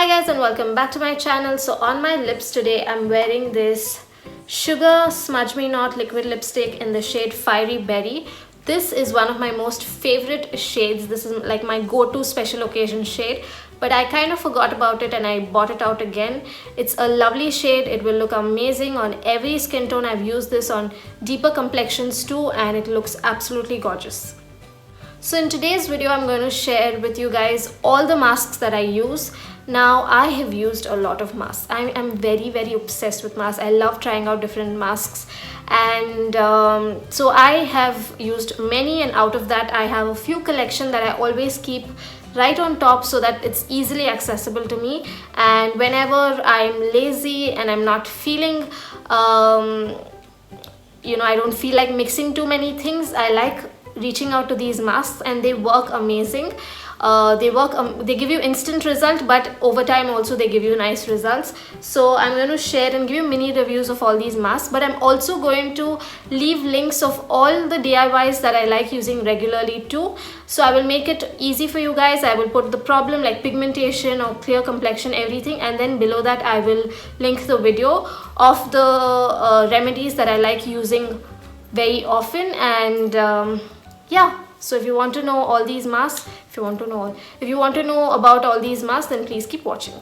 guys and welcome back to my channel. So on my lips today I'm wearing this Sugar Smudge Me Not liquid lipstick in the shade Fiery Berry. This is one of my most favorite shades. This is like my go-to special occasion shade, but I kind of forgot about it and I bought it out again. It's a lovely shade. It will look amazing on every skin tone. I've used this on deeper complexions too and it looks absolutely gorgeous. So in today's video I'm going to share with you guys all the masks that I use. Now I have used a lot of masks. I am very obsessed with masks. I love trying out different masks, and so I have used many, and out of that I have a few collection that I always keep right on top so that it's easily accessible to me. And whenever I'm lazy and I'm not feeling I don't feel like mixing too many things, I like reaching out to these masks, and they work amazing. They give you instant result, but over time also they give you nice results. So I'm going to share and give you mini reviews of all these masks, but I'm also going to leave links of all the DIYs that I like using regularly too. So I will make it easy for you guys. I will put the problem like pigmentation or clear complexion, everything, and then below that I will link the video of the remedies that I like using very often. And yeah, so if you want to know all these masks, if you want to know about all these masks, then please keep watching.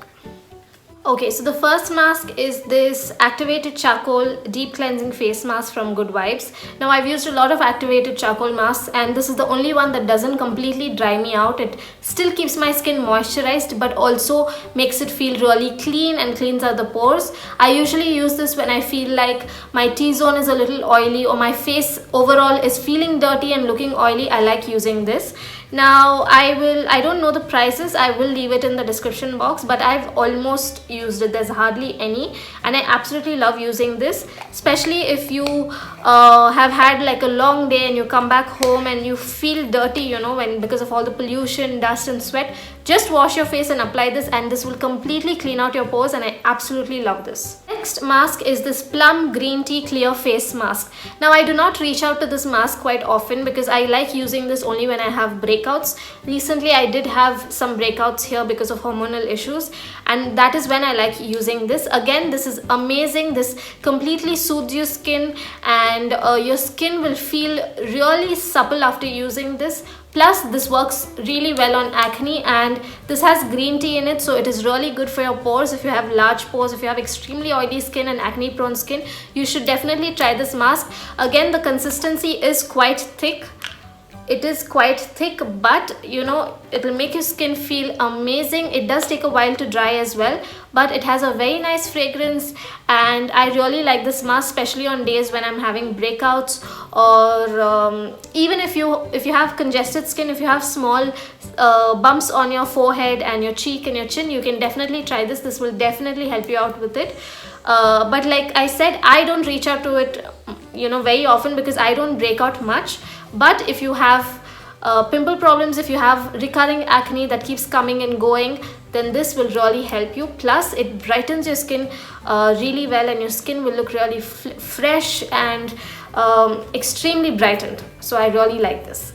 Okay, so the first mask is this activated charcoal deep cleansing face mask from Good Vibes. Now I've used a lot of activated charcoal masks and this is the only one that doesn't completely dry me out. It still keeps my skin moisturized but also makes it feel really clean and cleans out the pores. I usually use this when I feel like my T-zone is a little oily or my face overall is feeling dirty and looking oily. I like using this. Now I don't know the prices, I will leave it in the description box, but I've almost used it. There's hardly any, and I absolutely love using this, especially if you have had like a long day and you come back home and you feel dirty, because of all the pollution, dust and sweat. Just wash your face and apply this, and this will completely clean out your pores, and I absolutely love this. Next mask is this Plum Green Tea Clear Face Mask. Now I do not reach out to this mask quite often because I like using this only when I have breakouts. Recently I did have some breakouts here because of hormonal issues, and that is when I like using this. Again, this is amazing. This completely soothes your skin, and your skin will feel really supple after using this. Plus this works really well on acne, and this has green tea in it, so it is really good for your pores. If you have large pores, if you have extremely oily skin and acne prone skin, you should definitely try this mask. Again, the consistency is quite thick. It is quite thick, but it will make your skin feel amazing. It does take a while to dry as well, but it has a very nice fragrance, and I really like this mask, especially on days when I'm having breakouts, or even if you have congested skin, if you have small bumps on your forehead and your cheek and your chin, you can definitely try this. This will definitely help you out with it. But like I said, I don't reach out to it very often because I don't break out much. But if you have pimple problems, if you have recurring acne that keeps coming and going, then this will really help you. Plus it brightens your skin really well, and your skin will look really fresh and extremely brightened. So I really like this.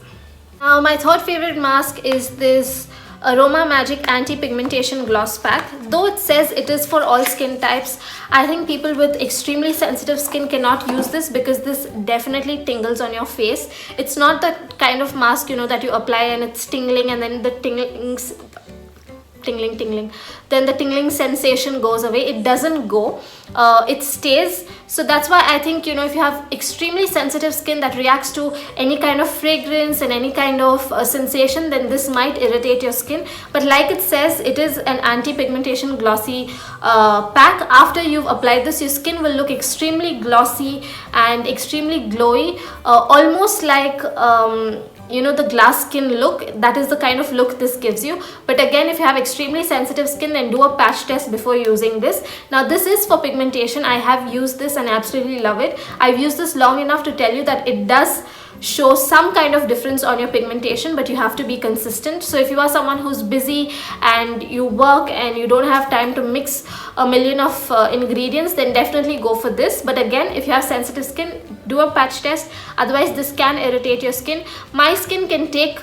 Now my third favorite mask is this Aroma Magic Anti-Pigmentation Gloss Pack. Though it says it is for all skin types, I think people with extremely sensitive skin cannot use this because this definitely tingles on your face. It's not the kind of mask that you apply and it's tingling, and then the then the tingling sensation goes away. It doesn't go, it stays. So that's why I think if you have extremely sensitive skin that reacts to any kind of fragrance and any kind of sensation, then this might irritate your skin. But like it says, it is an anti-pigmentation glossy pack. After you've applied this, your skin will look extremely glossy and extremely glowy, almost like the glass skin look. That is the kind of look this gives you. But again, if you have extremely sensitive skin, then do a patch test before using this. Now this is for pigmentation. I have used this and I absolutely love it. I've used this long enough to tell you that it does show some kind of difference on your pigmentation, but you have to be consistent. So if you are someone who's busy and you work and you don't have time to mix a million of ingredients, then definitely go for this. But again, if you have sensitive skin, do a patch test. Otherwise this can irritate your skin. My skin can take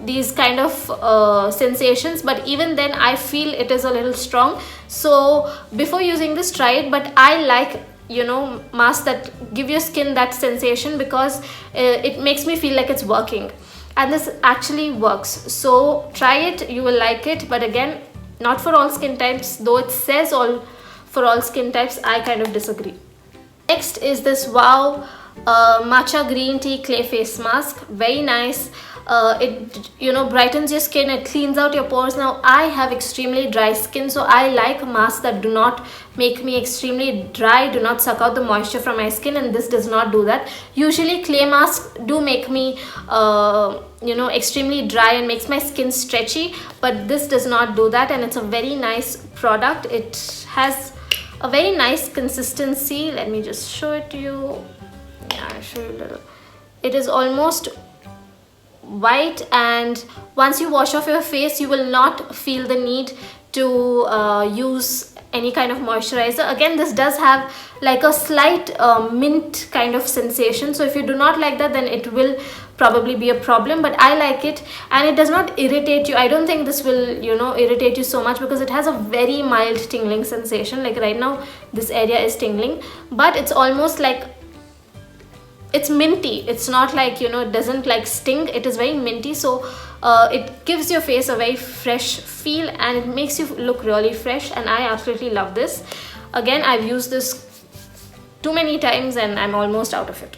these kind of sensations, but even then I feel it is a little strong. So before using this, try it. But I like, you know, masks that give your skin that sensation, because it makes me feel like it's working, and this actually works. So try it, you will like it. But again, not for all skin types, though it says all for all skin types. I kind of disagree. Next is this Wow matcha green tea clay face mask. Very nice. It, you know, brightens your skin, it cleans out your pores. Now I have extremely dry skin, so I like masks that do not make me extremely dry, do not suck out the moisture from my skin, and this does not do that. Usually clay masks do make me you know, extremely dry and makes my skin stretchy, but this does not do that, and it's a very nice product. It has a very nice consistency. Let me just show it to you. Yeah, I'll show you a little. It is almost white, and once you wash off your face, you will not feel the need to use any kind of moisturizer. Again, this does have like a slight mint kind of sensation, so if you do not like that, then it will probably be a problem. But I like it, and it does not irritate you. I don't think this will, you know, irritate you so much, because it has a very mild tingling sensation. Like right now this area is tingling, but it's almost like it's minty. It's not like, you know, it doesn't like sting. It is very minty, so it gives your face a very fresh feel, and it makes you look really fresh, and I absolutely love this. Again, I've used this too many times and I'm almost out of it.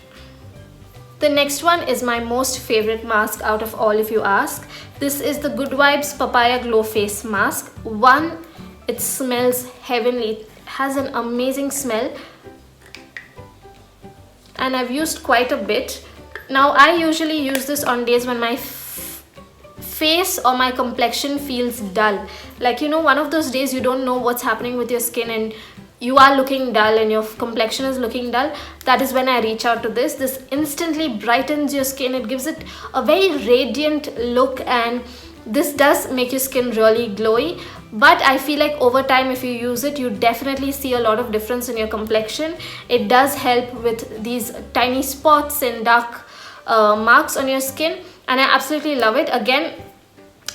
The next one is my most favorite mask out of all, if you ask. This is the Good Vibes Papaya Glow Face Mask. One, it smells heavenly. It has an amazing smell, and I've used quite a bit. Now I usually use this on days when my face or my complexion feels dull. Like, you know, one of those days you don't know what's happening with your skin and you are looking dull and your complexion is looking dull. That is when I reach out to this. This instantly brightens your skin. It gives it a very radiant look, and this does make your skin really glowy. But I feel like over time, if you use it, you definitely see a lot of difference in your complexion. It does help with these tiny spots and dark marks on your skin, and I absolutely love it. Again,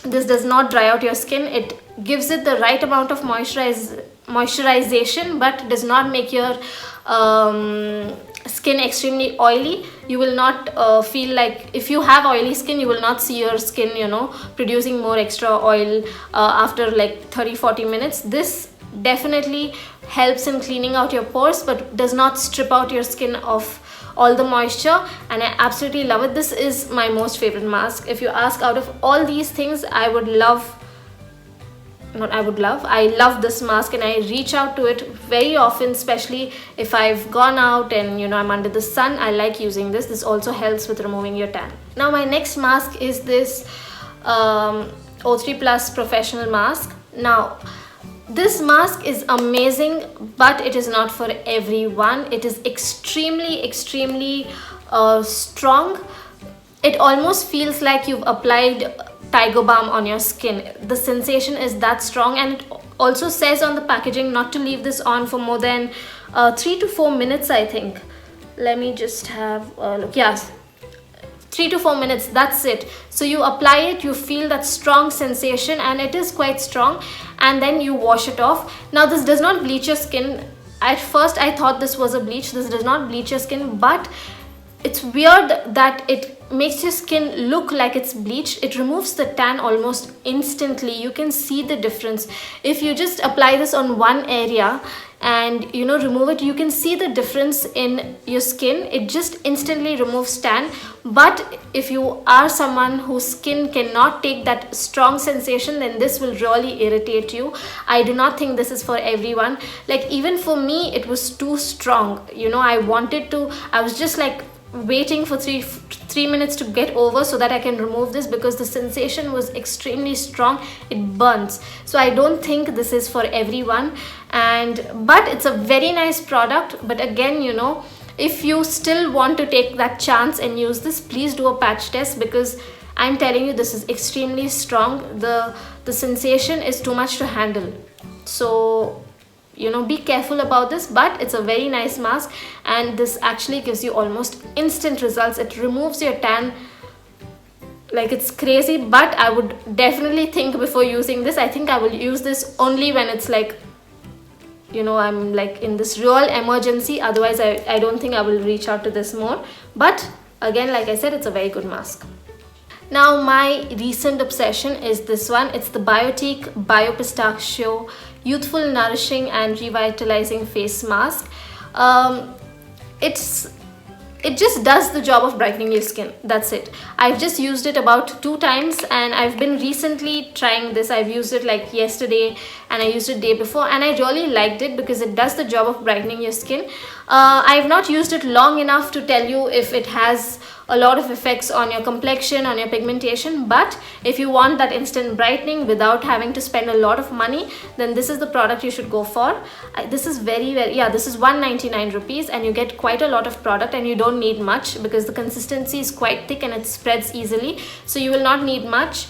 this does not dry out your skin. It gives it the right amount of moisturization, but does not make your skin extremely oily. You will not feel like, if you have oily skin, you will not see your skin, you know, producing more extra oil after like 30-40 minutes. This definitely helps in cleaning out your pores, but does not strip out your skin of all the moisture, and I absolutely love it. This is my most favorite mask. If you ask, out of all these things, I love this mask, and I reach out to it very often, especially if I've gone out and, you know, I'm under the sun. I like using this. This also helps with removing your tan. Now my next mask is this O3 Plus Professional Mask. Now this mask is amazing, but it is not for everyone. It is extremely strong. It almost feels like you've applied Tiger Balm on your skin. The sensation is that strong, and it also says on the packaging not to leave this on for more than 3 to 4 minutes, I think. Let me just have a look. Yes, 3 to 4 minutes, that's it. So you apply it, you feel that strong sensation, and it is quite strong, and then you wash it off. Now this does not bleach your skin. At first I thought this was a bleach. This does not bleach your skin, but it's weird that it makes your skin look like it's bleached. It removes the tan almost instantly. You can see the difference. If you just apply this on one area and, you know, remove it, you can see the difference in your skin. It just instantly removes tan. But if you are someone whose skin cannot take that strong sensation, then this will really irritate you. I do not think this is for everyone. Like, even for me, it was too strong. You know, I was just like waiting for three minutes to get over so that I can remove this, because the sensation was extremely strong. It burns. So I don't think this is for everyone, but it's a very nice product. But again, you know, if you still want to take that chance and use this, please do a patch test, because I'm telling you, this is extremely strong. The sensation is too much to handle. So, you know, be careful about this. But it's a very nice mask, and this actually gives you almost instant results. It removes your tan like it's crazy, but I would definitely think before using this. I think I will use this only when it's like, you know, I'm like in this real emergency. Otherwise I don't think I will reach out to this more. But again, like I said, it's a very good mask. Now my recent obsession is this one. It's the Biotech Pistachio Youthful, Nourishing and Revitalizing Face Mask. It just does the job of brightening your skin. That's it. I've just used it about 2 times, and I've been recently trying this. I've used it like yesterday and I used it day before, and I really liked it because it does the job of brightening your skin. I've not used it long enough to tell you if it has a lot of effects on your complexion, on your pigmentation, but if you want that instant brightening without having to spend a lot of money, then this is the product you should go for. This is this is 199 rupees, and you get quite a lot of product, and you don't need much because the consistency is quite thick and it spreads easily, so you will not need much.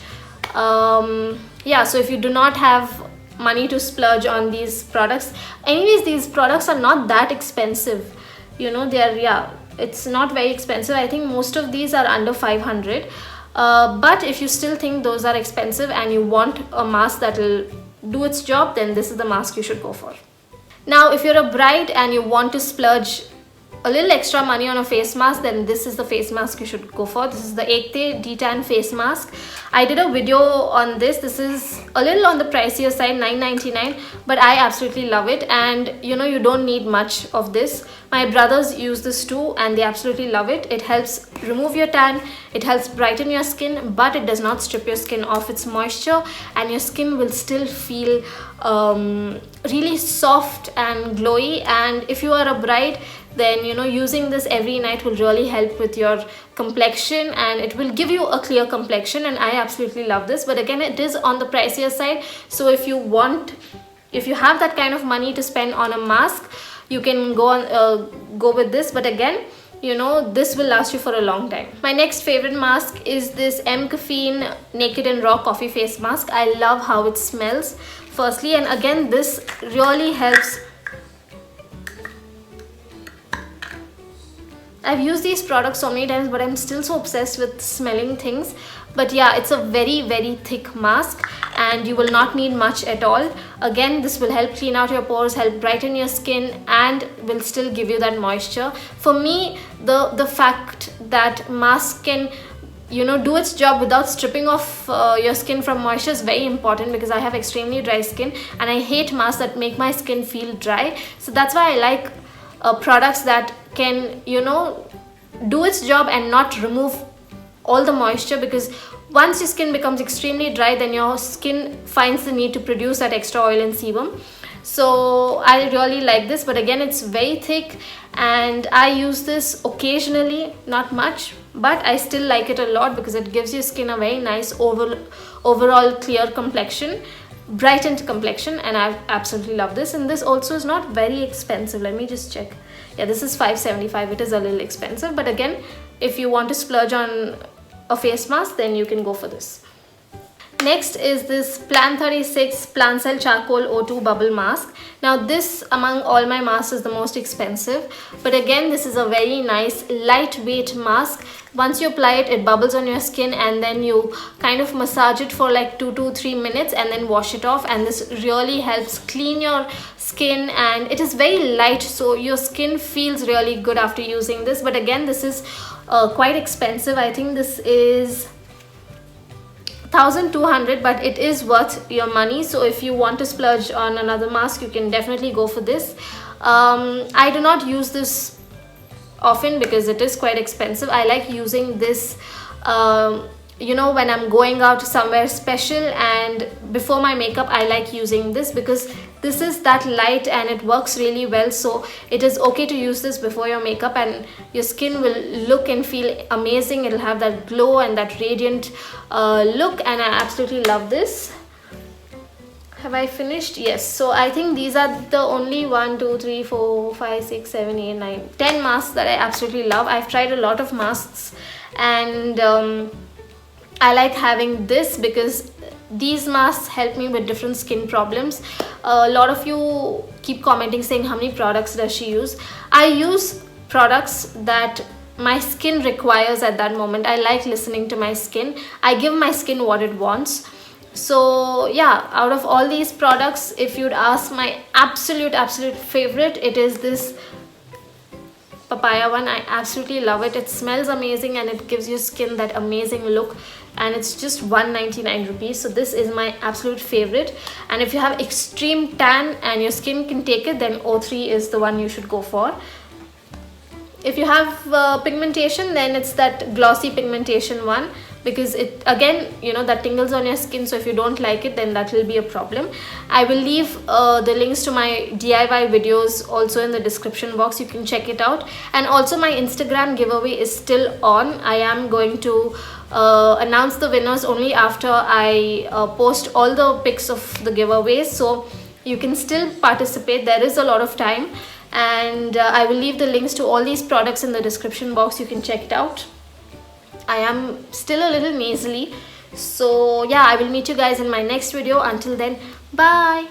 So if you do not have money to splurge on these products, anyways, these products are not that expensive, you know. They are, it's not very expensive. I think most of these are under 500, but if you still think those are expensive and you want a mask that will do its job, then this is the mask you should go for. Now if you're a bride and you want to splurge a little extra money on a face mask, then this is the face mask you should go for. This is the Ekte Detan face mask. I did a video on this. This is a little on the pricier side, 9.99, but I absolutely love it. And you know, you don't need much of this. My brothers use this too and they absolutely love it. It helps remove your tan, it helps brighten your skin, but it does not strip your skin of its moisture, and your skin will still feel really soft and glowy. And if you are a bride, then you know, using this every night will really help with your complexion, and it will give you a clear complexion, and I absolutely love this. But again, it is on the pricier side, so if you have that kind of money to spend on a mask, you can go with this. But again, you know, this will last you for a long time. My next favorite mask is this M Caffeine Naked and Raw Coffee Face Mask. I love how it smells, firstly, and again, this really helps. I've used these products so many times, but I'm still so obsessed with smelling things. But yeah, it's a very, very thick mask and you will not need much at all. Again, this will help clean out your pores, help brighten your skin, and will still give you that moisture. For me, the fact that mask can, you know, do its job without stripping off your skin from moisture is very important, because I have extremely dry skin and I hate masks that make my skin feel dry. So that's why I like products that can, you know, do its job and not remove all the moisture, because once your skin becomes extremely dry, then your skin finds the need to produce that extra oil and sebum. So I really like this, but again, it's very thick and I use this occasionally, not much, but I still like it a lot because it gives your skin a very nice overall clear complexion, brightened complexion, and I absolutely love this. And this also is not very expensive. Let me just check. Yeah, this is 5.75. It is a little expensive, but again, if you want to splurge on a face mask, then you can go for this. Next is this Plan 36 Plant Cell Charcoal O2 Bubble Mask. Now this among all my masks is the most expensive, but again, this is a very nice lightweight mask. Once you apply it, it bubbles on your skin, and then you kind of massage it for like 2 to 3 minutes and then wash it off, and this really helps clean your skin, and it is very light, so your skin feels really good after using this. But again, this is quite expensive. I think this is 1,200, but it is worth your money. So if you want to splurge on another mask, you can definitely go for this. I do not use this often because it is quite expensive. I like using this you know, when I'm going out somewhere special and before my makeup, I like using this because this is that light and it works really well. So it is okay to use this before your makeup, and your skin will look and feel amazing. It'll have that glow and that radiant look, and I absolutely love this. Have I finished? Yes. So I think these are the only 1, 2, 3, 4, 5, 6, 7, 8, 9, 10 masks that I absolutely love. I've tried a lot of masks, and I like having this because these masks help me with different skin problems. A lot of you keep commenting saying how many products does she use. I use products that my skin requires at that moment. I like listening to my skin. I give my skin what it wants. So yeah, out of all these products, if you'd ask my absolute favorite, it is this papaya one. I absolutely love it. It smells amazing and it gives your skin that amazing look, and it's just 199 rupees. So this is my absolute favorite. And if you have extreme tan and your skin can take it, then O3 is the one you should go for. If you have pigmentation, then it's that glossy pigmentation one, because it again, you know, that tingles on your skin. So if you don't like it, then that will be a problem. I will leave the links to my DIY videos also in the description box. You can check it out. And also my Instagram giveaway is still on. I am going to announce the winners only after I post all the pics of the giveaways, so you can still participate. There is a lot of time, and I will leave the links to all these products in the description box. You can check it out. I am still a little nasally, so yeah, I will meet you guys in my next video. Until then, bye.